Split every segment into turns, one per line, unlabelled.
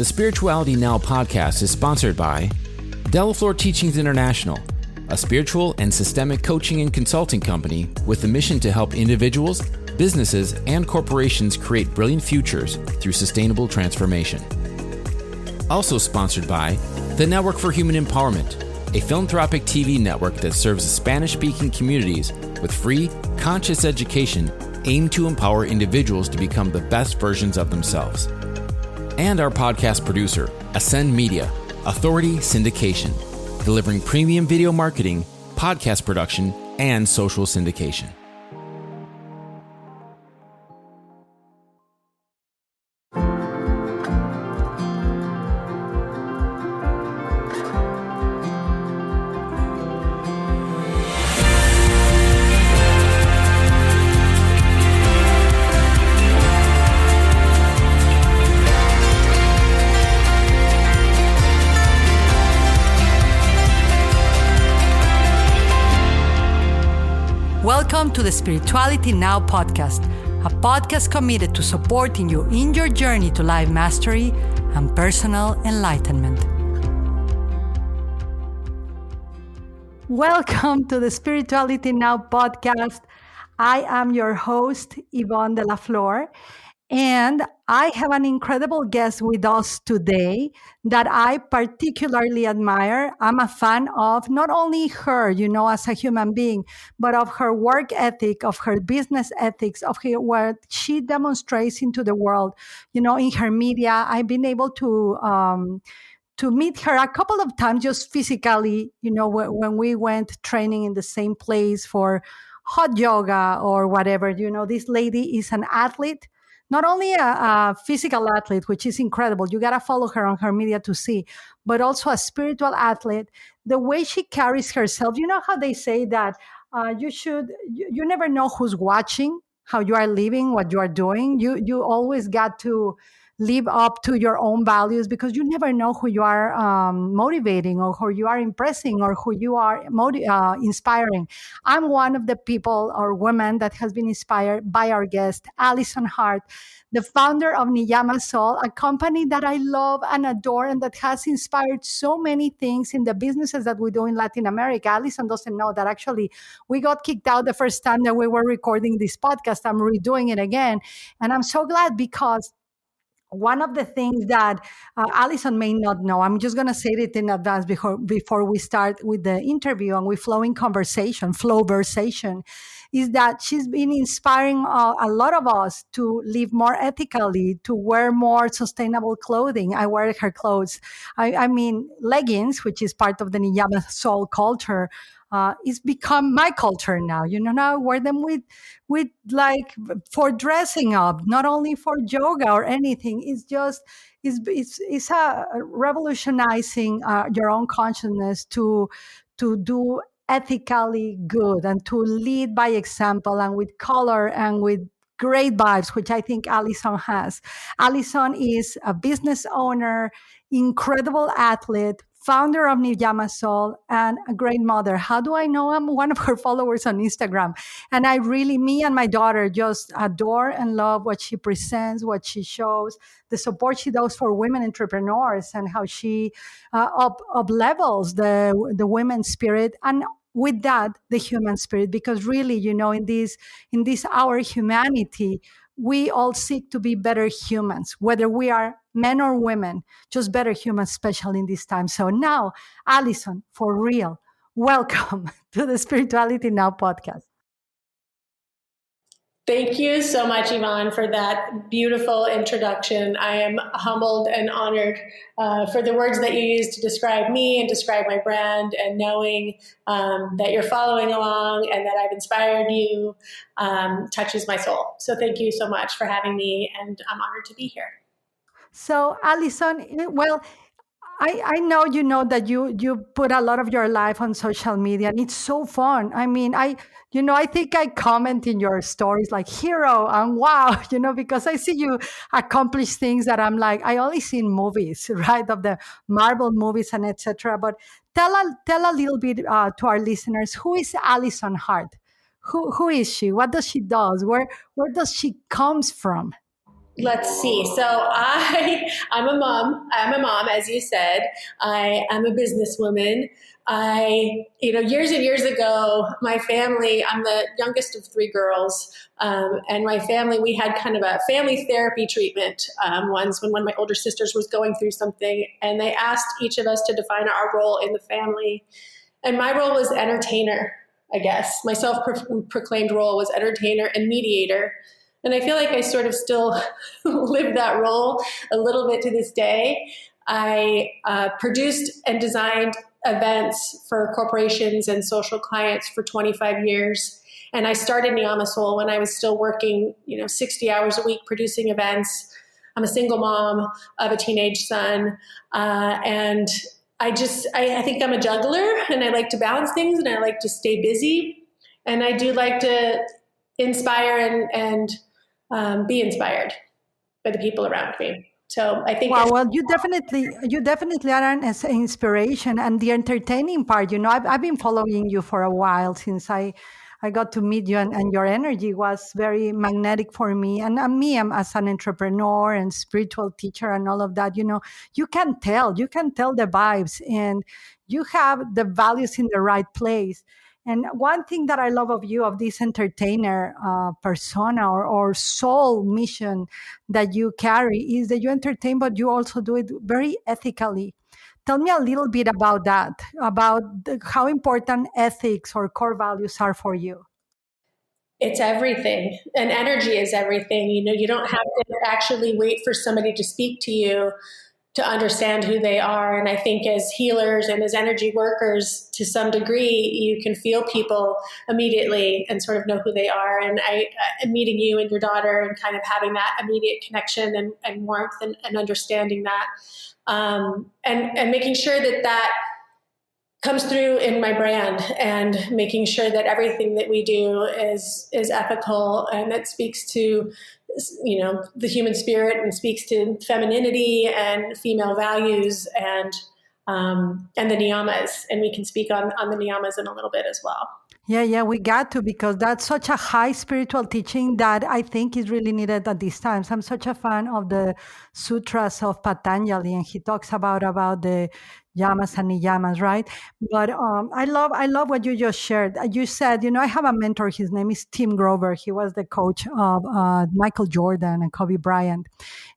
The Spirituality Now podcast is sponsored by Delaflor Teachings International, a spiritual and systemic coaching and consulting company with the mission to help individuals, businesses, and corporations create brilliant futures through sustainable transformation. Also sponsored by the Network for Human Empowerment, a philanthropic TV network that serves Spanish-speaking communities with free, conscious education aimed to empower individuals to become the best versions of themselves. And our podcast producer, Ascend Media, Authority Syndication, delivering premium video marketing, podcast production, and social syndication.
Welcome to the Spirituality Now podcast, a podcast committed to supporting you in your journey to life mastery and personal enlightenment. Welcome to the Spirituality Now podcast. I am your host, Yvonne de la Flor, and I have an incredible guest with us today that I particularly admire. I'm a fan of not only her, as a human being, but of her work ethic, of her business ethics, of what she demonstrates into the world. In her media, I've been able to meet her a couple of times just physically, when we went training in the same place for hot yoga or whatever. This lady is an athlete. Not only a physical athlete, which is incredible, you got to follow her on her media to see, but also a spiritual athlete. The way she carries herself, you know how they say that you never know who's watching, how you are living, what you are doing. You always got to live up to your own values because you never know who you are motivating or who you are impressing or who you are inspiring. I'm one of the people or women that has been inspired by our guest, Allison Hart, the founder of Niyama Sol, a company that I love and adore and that has inspired so many things in the businesses that we do in Latin America. Allison doesn't know that actually we got kicked out the first time that we were recording this podcast. I'm redoing it again. And I'm so glad because one of the things that Allison may not know, I'm just going to say it in advance before we start with the interview and we flow versation, is that she's been inspiring a lot of us to live more ethically, to wear more sustainable clothing. I wear her clothes. I mean, leggings, which is part of the Niyama Sol culture, it's become my culture now. Now I wear them with like for dressing up, not only for yoga or anything. It's a revolutionizing your own consciousness to do ethically good and to lead by example and with color and with great vibes, which I think Allison has. Allison is a business owner, incredible athlete, founder of Niyama Sol, and a great mother. How do I know? I'm one of her followers on Instagram. And me and my daughter just adore and love what she presents, what she shows, the support she does for women entrepreneurs and how she up levels the women's spirit. And with that, the human spirit, because really, in this our humanity, we all seek to be better humans, whether we are men or women, just better humans, especially in this time. So now, Allison, for real, welcome to the Spirituality Now podcast.
Thank you so much, Yvonne, for that beautiful introduction. I am humbled and honored for the words that you used to describe me and describe my brand, and knowing that you're following along and that I've inspired you touches my soul. So thank you so much for having me, and I'm honored to be here.
So, Allison, well, I know that you put a lot of your life on social media, and it's so fun. I mean, I think I comment in your stories like hero and wow, because I see you accomplish things that I'm like, I only see in movies, right? Of the Marvel movies and etc. But tell a little bit to our listeners, who is Allison Hart? Who is she? What does she does? Where does she comes from?
Let's see. So I'm a mom. I'm a mom, as you said. I am a businesswoman. Years and years ago, my family, I'm the youngest of three girls. And my family, we had kind of a family therapy treatment once when one of my older sisters was going through something. And they asked each of us to define our role in the family. And my role was entertainer, I guess. My self-proclaimed role was entertainer and mediator. And I feel like I sort of still live that role a little bit to this day. I produced and designed events for corporations and social clients for 25 years. And I started Niyama Sol when I was still working, 60 hours a week producing events. I'm a single mom of a teenage son. And I think I'm a juggler, and I like to balance things, and I like to stay busy. And I do like to inspire and be inspired by the people around me. So I think.
Wow, well, you definitely are an inspiration, and the entertaining part. I've been following you for a while since I got to meet you, and your energy was very magnetic for me. And I'm as an entrepreneur and spiritual teacher and all of that. You can tell the vibes, and you have the values in the right place. And one thing that I love of you, of this entertainer persona or soul mission that you carry, is that you entertain, but you also do it very ethically. Tell me a little bit about that, about how important ethics or core values are for you.
It's everything, and energy is everything. You don't have to actually wait for somebody to speak to you to understand who they are. And I think as healers and as energy workers, to some degree, you can feel people immediately and sort of know who they are. And meeting you and your daughter and kind of having that immediate connection and warmth and understanding that, and making sure that comes through in my brand, and making sure that everything that we do is ethical, and that speaks to the human spirit and speaks to femininity and female values and the niyamas. And we can speak on the niyamas in a little bit as well.
Yeah, we got to, because that's such a high spiritual teaching that I think is really needed at these times. I'm such a fan of the sutras of Patanjali, and he talks about the yamas and niyamas, right? But I love what you just shared. You said, I have a mentor. His name is Tim Grover. He was the coach of Michael Jordan and Kobe Bryant,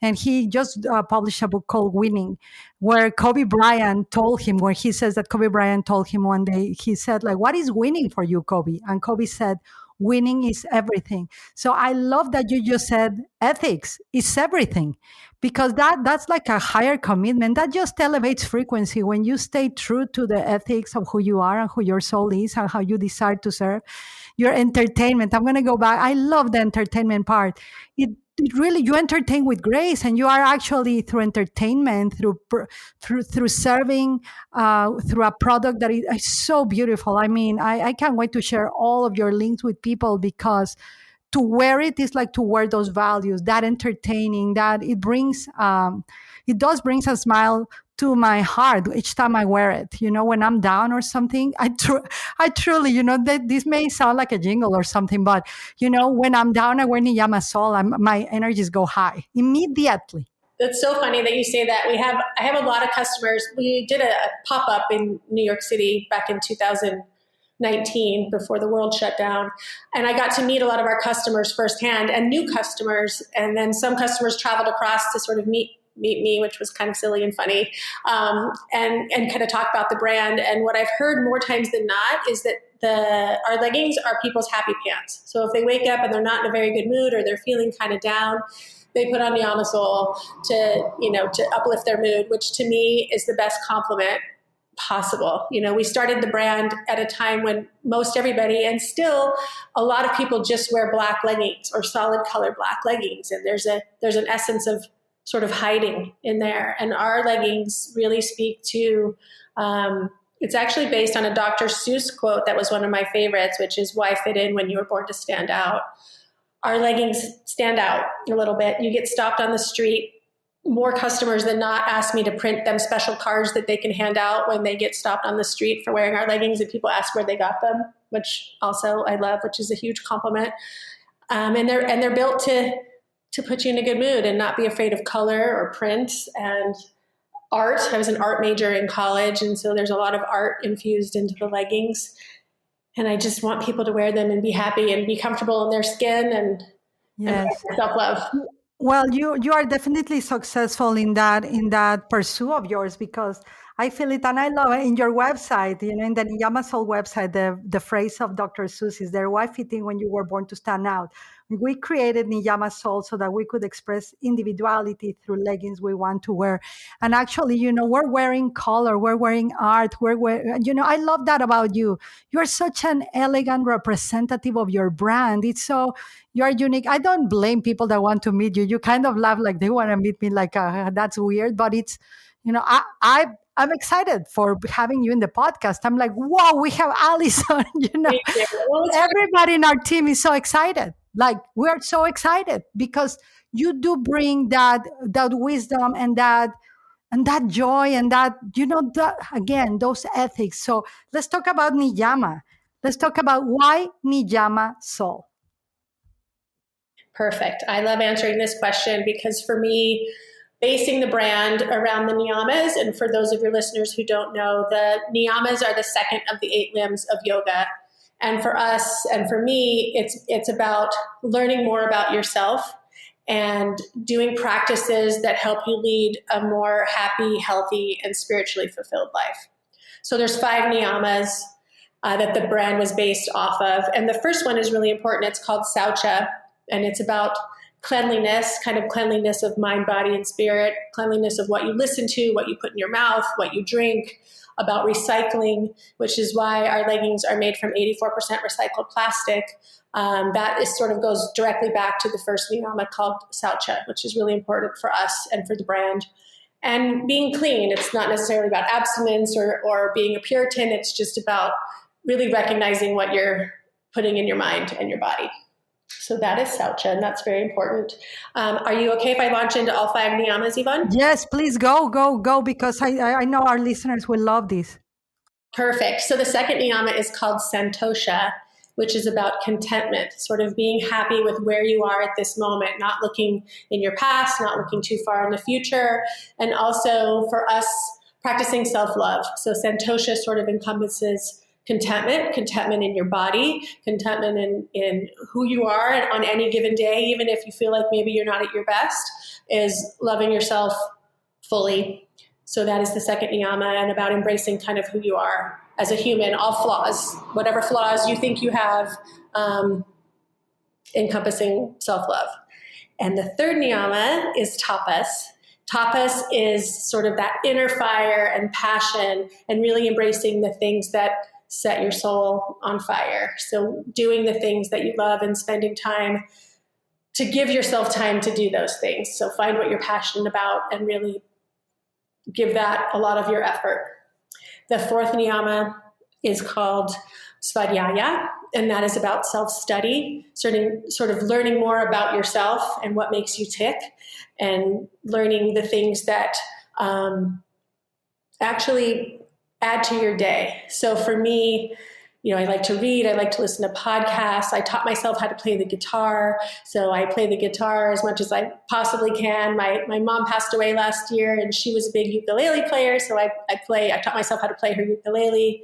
and he just published a book called Winning, where he says that Kobe Bryant told him one day, he said, like, what is winning for you, Kobe? And Kobe said, winning is everything. So I love that you just said ethics is everything, because that's like a higher commitment that just elevates frequency when you stay true to the ethics of who you are and who your soul is and how you desire to serve. Your entertainment, I'm going to go back. I love the entertainment part. It really, you entertain with grace, and you are actually, through entertainment, through serving, through a product that is so beautiful. I mean, I can't wait to share all of your links with people, because to wear it is like to wear those values, that entertaining, that it does brings a smile to my heart each time I wear it. When I'm down or something, I truly, that this may sound like a jingle or something, but when I'm down, I wear Niyama Sol, my energies go high immediately.
That's so funny that you say that. I have a lot of customers. We did a pop-up in New York City back in 2019 before the world shut down. And I got to meet a lot of our customers firsthand, and new customers. And then some customers traveled across to sort of meet me, which was kind of silly and funny, and kind of talk about the brand. And what I've heard more times than not is that our leggings are people's happy pants. So if they wake up and they're not in a very good mood, or they're feeling kind of down, they put on Niyama Sol to uplift their mood, which to me is the best compliment possible. We started the brand at a time when most everybody, and still a lot of people, just wear black leggings or solid color black leggings. And there's an essence of sort of hiding in there. And our leggings really speak to, it's actually based on a Dr. Seuss quote that was one of my favorites, which is, why fit in when you were born to stand out? Our leggings stand out a little bit. You get stopped on the street. More customers than not ask me to print them special cards that they can hand out when they get stopped on the street for wearing our leggings, and people ask where they got them, which also I love, which is a huge compliment. And they're built to to put you in a good mood and not be afraid of color or print and art. I was an art major in college, and so there's a lot of art infused into the leggings. And I just want people to wear them and be happy and be comfortable in their skin and self-love.
Well, you are definitely successful in that pursuit of yours, because I feel it, and I love it. In your website, in the Niyama Sol website, the phrase of Dr. Seuss is there: "Why fitting when you were born to stand out?" We created Niyama Sol so that we could express individuality through leggings we want to wear. And actually, we're wearing color, we're wearing art, I love that about you. You're such an elegant representative of your brand. You're unique. I don't blame people that want to meet you. You kind of laugh like they want to meet me, like that's weird. But it's, I'm excited for having you in the podcast. I'm like, wow, we have Allison. Everybody in our team is so excited. Like, we're so excited because you do bring that wisdom and that joy and again, those ethics. So let's talk about Niyama. Let's talk about why Niyama Sol.
Perfect. I love answering this question because for me, basing the brand around the niyamas, and for those of your listeners who don't know, the niyamas are the second of the 8 limbs of yoga. And for us and for me, it's about learning more about yourself and doing practices that help you lead a more happy, healthy, and spiritually fulfilled life. So there's 5 niyamas that the brand was based off of. And the first one is really important. It's called Saucha, and it's about cleanliness, kind of cleanliness of mind, body, and spirit, cleanliness of what you listen to, what you put in your mouth, what you drink, about recycling, which is why our leggings are made from 84% recycled plastic. That is sort of goes directly back to the first niyama called Saucha, which is really important for us and for the brand. And being clean, it's not necessarily about abstinence or being a Puritan. It's just about really recognizing what you're putting in your mind and your body. So that is Saucha, and that's very important. Are you okay if I launch into all 5 niyamas, Yvonne?
Yes, please go, because I know our listeners will love this.
Perfect. So the second niyama is called Santosha, which is about contentment, sort of being happy with where you are at this moment, not looking in your past, not looking too far in the future, and also for us, practicing self-love. So Santosha sort of encompasses contentment in your body, contentment in who you are on any given day, even if you feel like maybe you're not at your best, is loving yourself fully. So that is the second niyama, and about embracing kind of who you are as a human, all flaws, whatever flaws you think you have, encompassing self-love. And the third niyama is tapas. Tapas is sort of that inner fire and passion and really embracing the things that set your soul on fire. So doing the things that you love and spending time to give yourself time to do those things. So find what you're passionate about and really give that a lot of your effort. The fourth niyama is called Svadhyaya, and that is about self-study, sort of learning more about yourself and what makes you tick, and learning the things that actually add to your day. So for me, I like to read, I like to listen to podcasts. I taught myself how to play the guitar. So I play the guitar as much as I possibly can. My mom passed away last year and she was a big ukulele player. So I taught myself how to play her ukulele.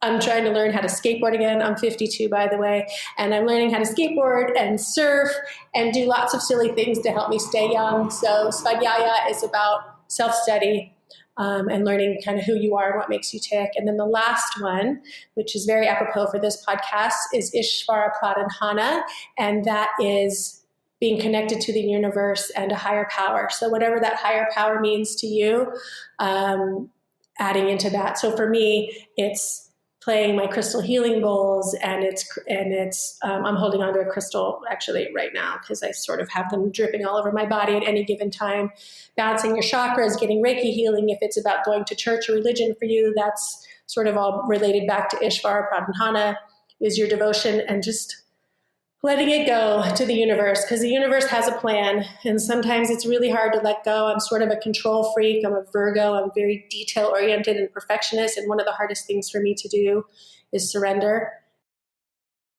I'm trying to learn how to skateboard again. I'm 52, by the way. And I'm learning how to skateboard and surf and do lots of silly things to help me stay young. So Svadhyaya is about self-study, and learning kind of who you are and what makes you tick. And then the last one, which is very apropos for this podcast, is Ishvara Pradhanhana, and that is being connected to the universe and a higher power. So whatever that higher power means to you, adding into that. So for me, it's playing my crystal healing bowls, and I'm holding onto a crystal actually right now because I sort of have them dripping all over my body at any given time. Balancing your chakras, getting Reiki healing. If it's about going to church or religion for you, that's sort of all related back to Ishvara Pradhanhana, is your devotion and just letting it go to the universe, because the universe has a plan, and sometimes it's really hard to let go. I'm sort of a control freak. I'm a Virgo. I'm very detail-oriented and perfectionist, and one of the hardest things for me to do is surrender.